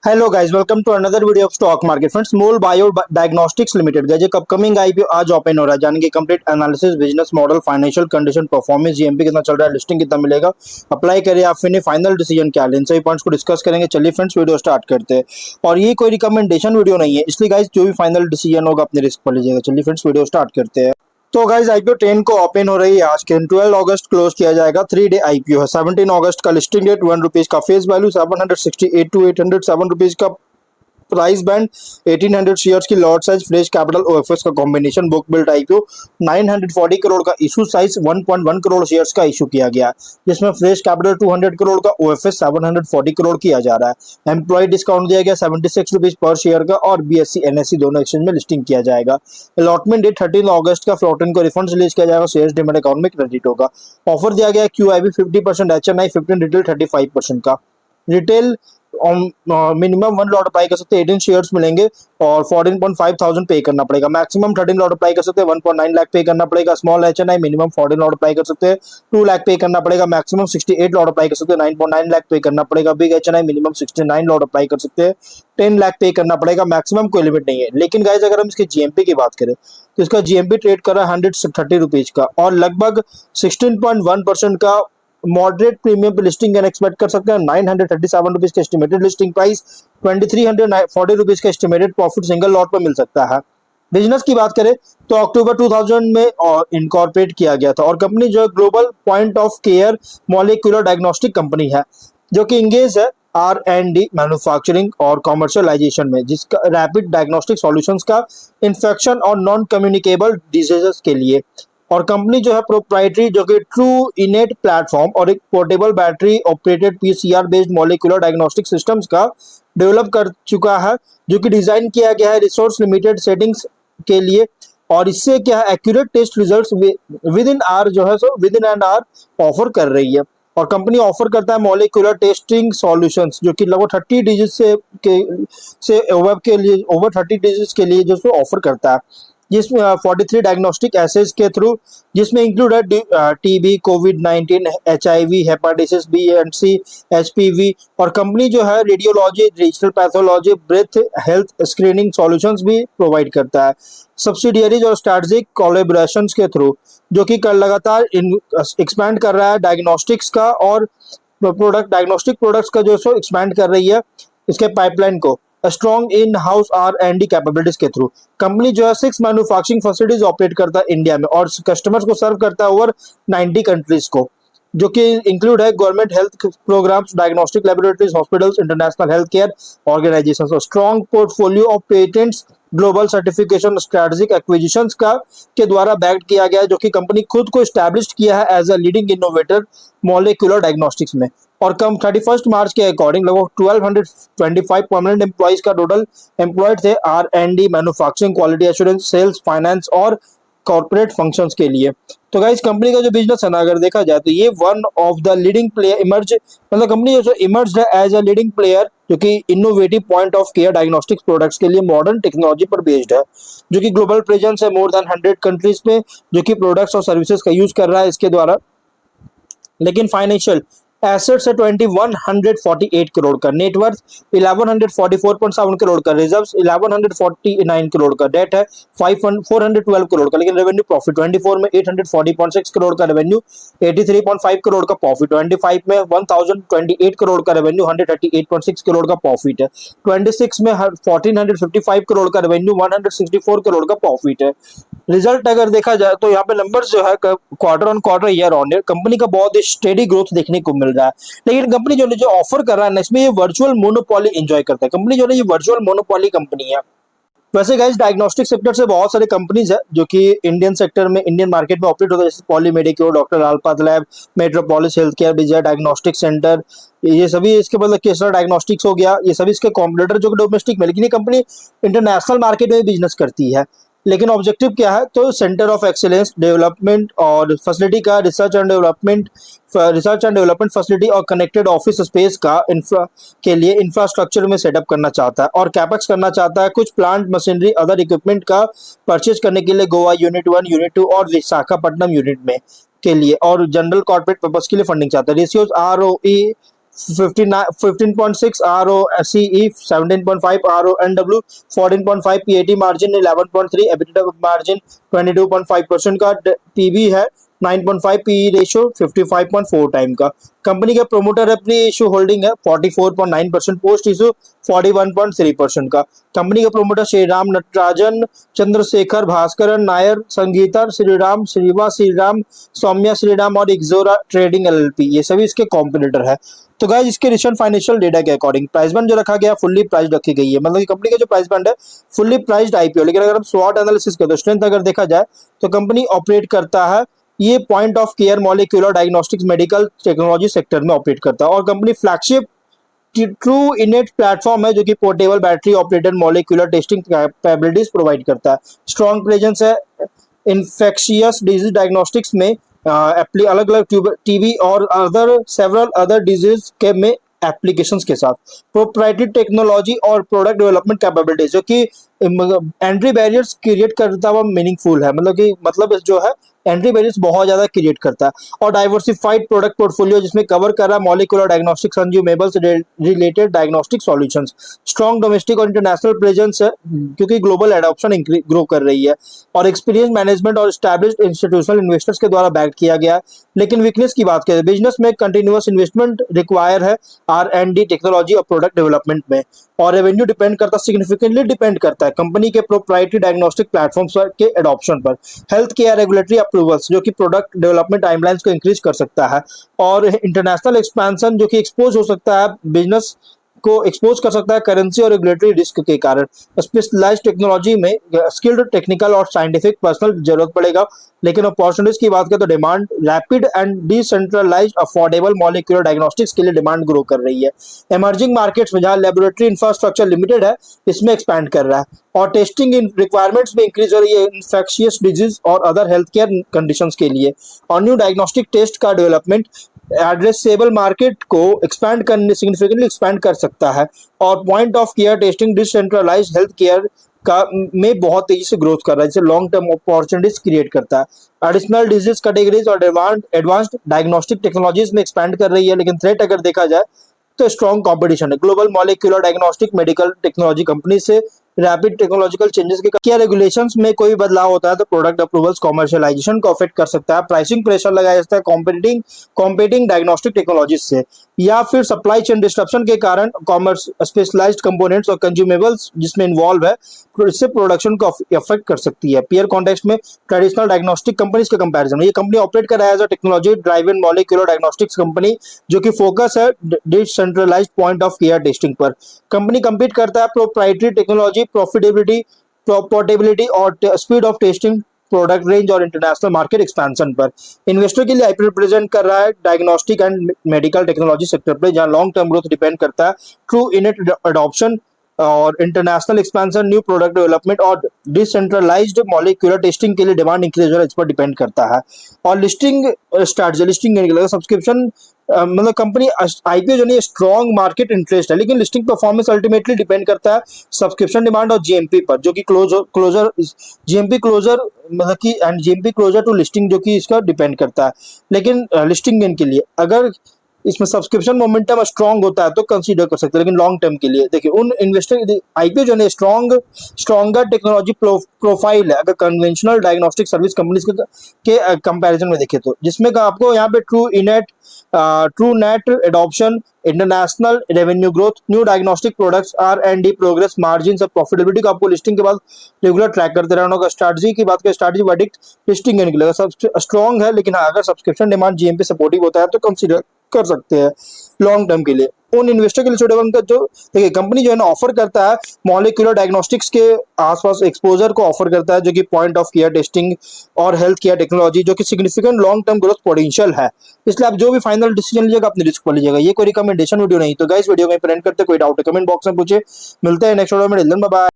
Hello guys, welcome to another video of stock market friends. Molbio diagnostics limited का जो upcoming IPO आज open हो रहा है, जानेंगे complete analysis, business model, financial condition, performance, GMP कितना चल रहा है, लिस्टिंग कितना मिलेगा, अप्लाई करिए आप फिर फाइनल डिसीजन क्या लें, इन सभी पॉइंट्स को डिस्कस करेंगे। चलिए फ्रेंड्स, वीडियो स्टार्ट करते हैं। और ये कोई रिकमेंडेशन वीडियो नहीं है, इसलिए गाइस जो भी फाइनल डिसीजन होगा अपने रिस्क पर लीजिएगा। चलिए फ्रेंड्स, वीडियो स्टार्ट करते हैं। तो गाइज आईपीओ 10 को ओपन हो रही है आज के 12 अगस्त क्लोज किया जाएगा। 3 डे आईपीओ है। 17 अगस्त का लिस्टिंग डेट, ₹1 का फेस वैल्यू, 768 टू 807 रुपीज का प्राइस बैंड, 1800 शेयर्स की lot size, fresh capital OFS का combination, book build IPO, 940 crore का इशू साइज, 1.1 करोड़ शेयर्स का इशू किया गया, जिसमें फ्रेश कैपिटल 200 करोड़ का, ओएफएस 740 करोड़ किया जा रहा है। एम्प्लॉय डिस्काउंट दिया गया 76 रुपीज पर शेयर का, और बीएससी एनएससी दोनों एक्सचेंज में लिस्टिंग किया जाएगा। अलॉटमेंट डेट 13 अगस्त का, 14 को रिफंड रिलीज किया जाएगा, शेयर्स डिमेट अकाउंट में क्रेडिट होगा। ऑफर दिया गया क्यूआईबी 50%, एचएनआई 15, रिटेल 35% का। रिटेल मिनिमम 1 लॉट अप्लाई कर सकते हैं, 18 शेयर्स मिलेंगे और 14.5 थाउजेंड पे करना पड़ेगा। मैक्सिमम 13 लॉट अप्लाई कर सकते हैं, 1.9 लाख पे करना पड़ेगा। Small HNI minimum 14 lot apply कर सकते हैं, 2 लाख पे करना पड़ेगा। मैक्सिमम 68 लॉट अप्लाई कर सकते हैं, 9.9 लाख पे करना पड़ेगा। Big HNI minimum 69 lot apply कर सकते हैं, 10 लाख पे करना पड़ेगा। मैक्सिमम कोई लिमिट नहीं है। लेकिन गाइज अगर हम इसके जीएमपी की बात करें तो इसका जीएमपी ट्रेड कर रहा है 130 रुपीज का, और लगभग 16.1% का मॉडरेट प्रीमियम पे लिस्टिंग कैन एक्सपेक्ट कर सकते हैं। 937 रुपीज का एस्टिमेटेड लिस्टिंग प्राइस, 2340 रुपीज का एस्टिमेटेड प्रॉफिट सिंगल लॉट पर मिल सकता है। बिजनेस की बात करें तो अक्टूबर 2000 में इनकॉर्पोरेट किया गया था, और कंपनी जो है global point of care molecular diagnostic company है, जो कि इंगेज है R&D मैन्युफैक्चरिंग और कॉमर्शियलाइजेशन में, जिसका रैपिड डायग्नोस्टिक सॉल्यूशंस का इन्फेक्शन और नॉन कम्युनिकेबल डिजीजेस के लिए। और कंपनी जो है प्रोप्राइटरी, जो कि ट्रू इनेट प्लेटफॉर्म और एक portable battery operated PCR based molecular diagnostic systems का डेवलप कर चुका है, जो कि डिजाइन किया गया है रिसोर्स लिमिटेड सेटिंग्स के लिए। और इससे क्या है, accurate test results within hour जो है सो within an hour offer कर रही है। और कंपनी ऑफर करता है मॉलिक्यूलर टेस्टिंग सॉल्यूशंस, जो कि लगभग 30 डिजिट से ओवर 30 डिजिट के लिए जो ऑफर करता है, जिसमें 43 डायग्नोस्टिक एसेस के थ्रू, जिसमें इंक्लूड है टीबी, कोविड-19, HIV, hepatitis B and C, HPV. और कंपनी जो है radiology, digital pathology, breath health screening solutions भी प्रोवाइड करता है सब्सिडियरीज और स्ट्रेटेजिक कोलैबोरेशंस के थ्रू, जो कि लगातार एक्सपैंड कर रहा है डायग्नोस्टिक्स का, और डायग्नोस्टिक प्रोडक्ट्स का जो सो एक्सपैंड कर रही है इसके पाइपलाइन को strong in house R&D capabilities के थ्रू। कंपनी जो है 6 मैन्युफैक्चरिंग फैसिलिटीज ऑपरेट करता है इंडिया में, और कस्टमर्स को सर्व करता है ओवर 90 कंट्रीज को, जो कि इंक्लूड है government health programmes, diagnostic laboratories, hospitals, international health care organisation. Strong portfolio of patents, global certification, strategic acquisitions का के द्वारा बैक्ड किया गया है, जो कि कंपनी खुद को स्टैब्लिश किया है as a leading innovator molecular diagnostics में। और कम 31 मार्च के अकॉर्डिंग लगभग 1225 परमानेंट एम्प्लॉइज का टोटल एम्प्लॉयड थे R&D, manufacturing, quality assurance, sales, finance और कॉर्पोरेट फंक्शंस के लिए। तो गाइस कंपनी का जो बिजनेस है ना, अगर देखा जाए तो ये one of the leading player emerge, मतलब कंपनी जो इमर्ज है एज अ लीडिंग प्लेयर, जो कि innovative point of care diagnostics products के लिए मॉडर्न टेक्नोलॉजी पर बेस्ड है, जो कि ग्लोबल प्रेजेंस है मोर देन 100 कंट्रीज में, जो कि प्रोडक्ट्स और सर्विसेज का यूज कर रहा है इसके द्वारा। लेकिन फाइनेंशियल एसेट्स है 2148 करोड़ का, नेटवर्थ 1144.7 करोड़ का, रिजर्व्स 1149 करोड़ का, डेट है 412 करोड़ का। लेकिन रेवेन्यू प्रॉफिट 24 में 840.6 करोड़ का रेवेन्यू, 83.5 करोड़ का प्रॉफिट, 25 में 1028 करोड़ का रेवेन्यू, 138.6 करोड़ का प्रॉफिट है, 26 में 1455 करोड़ का रेवेन्यू, 164 करोड़ का प्रॉफिट है। रिजल्ट अगर देखा जाए तो यहाँ पे नंबर्स जो है quarter on quarter, year on year company का बहुत ही स्टेडी ग्रोथ देखने को मिल रहा है। लेकिन कंपनी जो ऑफर कर रहा है ना, इसमें ये वर्चुअल मोनोपोली एंजॉय करता है। कंपनी जो है ये वर्चुअल मोनोपोली कंपनी है। वैसे गाइस डायग्नोस्टिक सेक्टर से बहुत सारे कंपनीज है जो कि इंडियन सेक्टर में, इंडियन मार्केट में ऑपरेट होता है, जैसे Poly Medicure, doctor Lalpath lab, metropolis health care, Vijay diagnostic centre, ये सभी इसके मतलब केसर डायग्नोस्टिक्स हो गया, ये सभी इसके कॉम्पिटिटर जो कि डोमेस्टिक में। लेकिन ये कंपनी इंटरनेशनल मार्केट में बिजनेस करती है। लेकिन ऑब्जेक्टिव क्या है, तो सेंटर ऑफ एक्सीलेंस डेवलपमेंट और फैसिलिटी का, रिसर्च एंड डेवलपमेंट फैसिलिटी और कनेक्टेड ऑफिस स्पेस का के लिए इंफ्रास्ट्रक्चर में सेटअप करना चाहता है, और कैपेक्स करना चाहता है कुछ प्लांट मशीनरी, अदर इक्विपमेंट का परचेज करने के लिए गोवा यूनिट 1, यूनिट 2 और विशाखापट्टनम यूनिट में के लिए, और जनरल कॉर्पोरेट पर्पस के लिए फंडिंग चाहता है। Ratios ROE 15.6 ROCE, 17.5 RONW, 14.5 PAT margin, 11.3 EBITDA margin, 22.5% का पीबी है, 9.5 पीई रेशियो, 55.4 टाइम का। कंपनी का प्रोमोटर अपनी इशू होल्डिंग है 44.9%, पोस्ट इशू 41.3% का। कंपनी का प्रोमोटर श्री राम नटराजन, चंद्रशेखर भास्करन नायर, संगीता श्रीराम, श्रीवा श्रीराम, सौम्या श्रीराम और इक्जोरा ट्रेडिंग एलएलपी, ये सभी इसके कॉम्पिटिटर है। तो गाइस इसके रिसेंट फाइनेंशियल डेटा के अकॉर्डिंग प्राइस बैंड जो रखा गया फुल्ली प्राइस्ड रखी गई है, मतलब कि कंपनी का जो प्राइस बैंड है फुल्ली प्राइस्ड आईपीओ। लेकिन अगर हम स्वॉट एनालिसिस करें तो स्ट्रेंथ अगर देखा जाए तो कंपनी ऑपरेट करता है ये point of care molecular diagnostics medical technology sector में ऑपरेट करता है, और कंपनी फ्लैगशिप ट्रू इनेट प्लेटफॉर्म है जो कि portable battery operated molecular testing capabilities provide करता है। स्ट्रॉन्ग प्रेजेंस है इन्फेक्शियस डिजीज डायग्नोस्टिक्स में, अलग अलग टीबी और अदर सेवरल अदर डिजीज के में एप्लीकेशंस के साथ। प्रोप्राइटरी टेक्नोलॉजी और प्रोडक्ट डेवलपमेंट कैपेबिलिटीज जो कि एंट्री बैरियर्स क्रिएट करता हुआ मीनिंगफुल है, मतलब जो है एंट्री बैरियर्स बहुत ज्यादा क्रिएट करता है। और डाइवर्सिफाइड प्रोडक्ट पोर्टफोलियो जिसमें कवर कर रहा है molecular diagnostics, consumables, related diagnostic solutions. Strong domestic और इंटरनेशनल प्रेजेंस है क्योंकि ग्लोबल एडॉप्शन ग्रो कर रही है, और एक्सपीरियंस मैनेजमेंट और स्टैब्लिश्ड इंस्टीट्यूशनल इन्वेस्टर्स के द्वारा बैक किया गया है। लेकिन वीकनेस की बात करें, बिजनेस में कंटिन्यूअस इन्वेस्टमेंट रिक्वायर है R&D टेक्नोलॉजी और प्रोडक्ट डेवलपमेंट में, और रेवेन्यू सिग्निफिकेंटली डिपेंड करता है कंपनी के प्रोप्राइटरी डायग्नोस्टिक प्लेटफॉर्म्स के एडॉप्शन पर। हेल्थ केयर रेगुलेटरी अप्रूवल्स जो कि प्रोडक्ट डेवलपमेंट टाइमलाइंस को इंक्रीज कर सकता है, और इंटरनेशनल एक्सपेंशन जो कि एक्सपोज हो सकता है, बिजनेस को एक्सपोज कर सकता है करेंसी और रेगुलेटरी रिस्क के कारण। स्पेशलाइज्ड टेक्नोलॉजी में स्किल्ड टेक्निकल और साइंटिफिक पर्सनल जरूरत पड़ेगा। लेकिन अपॉर्चुनिटीज की बात करें तो demand rapid and decentralised affordable molecular diagnostics के लिए डिमांड ग्रो कर रही है। इमर्जिंग मार्केट्स में जहां लेबोरेटरी इंफ्रास्ट्रक्चर लिमिटेड है इसमें एक्सपैंड कर रहा है, और टेस्टिंग रिक्वायरमेंट्स में इंक्रीज हो रही है इन्फेक्शियस डिजीज और अदर हेल्थ केयर कंडीशंस के लिए। और न्यू डायग्नोस्टिक टेस्ट का डेवलपमेंट एड्रेसेबल मार्केट को एक्सपैंड करने सिग्निफिकेंटली एक्सपैंड कर सकता है, और point of care testing decentralised health care का में बहुत तेजी से ग्रोथ कर रहा है, जिससे लॉन्ग टर्म अपॉर्चुनिटीज क्रिएट करता है। एडिशनल डिजीज कैटेगरीज और एडवांस्ड डायग्नोस्टिक टेक्नोलॉजीज में एक्सपैंड कर रही है। लेकिन थ्रेट अगर देखा जाए तो स्ट्रॉन्ग कंपटीशन है global molecular diagnostic medical technology company से। रैपिड टेक्नोलॉजिकल चेंजेस के क्या रेगुलेशंस में कोई बदलाव होता है तो प्रोडक्ट अप्रूवल्स कॉमर्शियलाइजेशन को अफेक्ट कर सकता है। प्राइसिंग प्रेशर लगाया जाता है कॉम्पिटिंग डायग्नोस्टिक टेक्नोलॉजीज से, या फिर सप्लाई चेन डिस्ट्रप्शन के कारण कॉमर्स स्पेशलाइज्ड कंपोनेंट्स और कंज्यूमेबल्स जिसमें इन्वॉल्व है, इससे प्रोडक्शन को अफेक्ट कर सकती है। पीयर कॉन्टेक्स्ट में ट्रेडिशनल डायग्नोस्टिक कंपनीज के कंपैरिजन में ये कंपनी ऑपरेट कर रहा है as a technology driven molecular diagnostics company जो कि फोकस है decentralised point of care testing पर। कंपनी कंपीट करता है प्रोप्राइटरी टेक्नोलॉजी, प्रॉफिटेबिलिटी, पोर्टेबिलिटी और speed of testing, product range और इंटरनेशनल मार्केट एक्सपेंशन पर। इन्वेस्टर के लिए आईपीओ रिप्रेजेंट कर रहा है diagnostic and medical technology sector पर, जहां लॉन्ग टर्म ग्रोथ डिपेंड करता है ट्रू इनेट अडॉप्शन और international expansion, new product development और डिसेंट्रलाइज्ड मॉलिक्यूलर टेस्टिंग के लिए डिमांड इंक्रीज हो रहा है, इस पर डिपेंड करता है। और लिस्टिंग स्ट्रैटेजी, लिस्टिंग सब्सक्रिप्शन, मतलब कंपनी आईपीओ जो नहीं स्ट्रॉन्ग मार्केट इंटरेस्ट है, लेकिन लिस्टिंग परफॉर्मेंस अल्टीमेटली डिपेंड करता है सब्सक्रिप्शन डिमांड और जीएमपी पर, जो कि क्लोजर जीएमपी क्लोजर मतलब कि and GMP closure to listing जो कि इसका डिपेंड करता है। लेकिन लिस्टिंग गेन के लिए अगर इसमें सब्सक्रिप्शन मोमेंटम स्ट्रॉन्ग होता है तो कंसीडर कर सकते हैं, लेकिन लॉन्ग टर्म के लिए देखिए उन इन्वेस्टर आईपीओ जो है स्ट्रॉन्गर टेक्नोलॉजी प्रोफाइल है अगर कन्वेंशनल डायग्नोस्टिक सर्विस कंपनीज के कंपैरिजन में देखें तो, जिसमें आपको यहाँ पे true net adoption, international revenue growth, new diagnostic products, R&D progress, margin और प्रॉफिटेबिलिटी को आपको लिस्टिंग के बाद रेगुलर ट्रैक करते रहना होगा। स्ट्रैटेजी की बात करें, स्ट्रैटेजी वर्डिक्ट लिस्टिंग के निकलेगा सब स्ट्रॉन्ग है, लेकिन अगर सब्सक्रिप्शन डिमांड जीएमपी सपोर्टिव होता है तो कंसीडर कर सकते हैं लॉन्ग टर्म के लिए। उन इन्वेस्टर के लिए सुटेबल का जो देखिए कंपनी जो है ना ऑफर करता है मॉलिक्यूलर डायग्नोस्टिक्स के आसपास एक्सपोजर को ऑफर करता है, जो कि पॉइंट ऑफ केयर टेस्टिंग और हेल्थ केयर टेक्नोलॉजी जो कि significant long term growth potential है। इसलिए आप जो भी फाइनल डिसीजन लीजिएगा अपने रिस्क पर लीजिएगा, ये कोई रिकमेंडेशन वीडियो नहीं। तो गाइस वीडियो में फ्रेंड करते कोई डाउट है कमेंट बॉक्स में पूछे। मिलते हैं नेक्स्ट वीडियो में, बाय।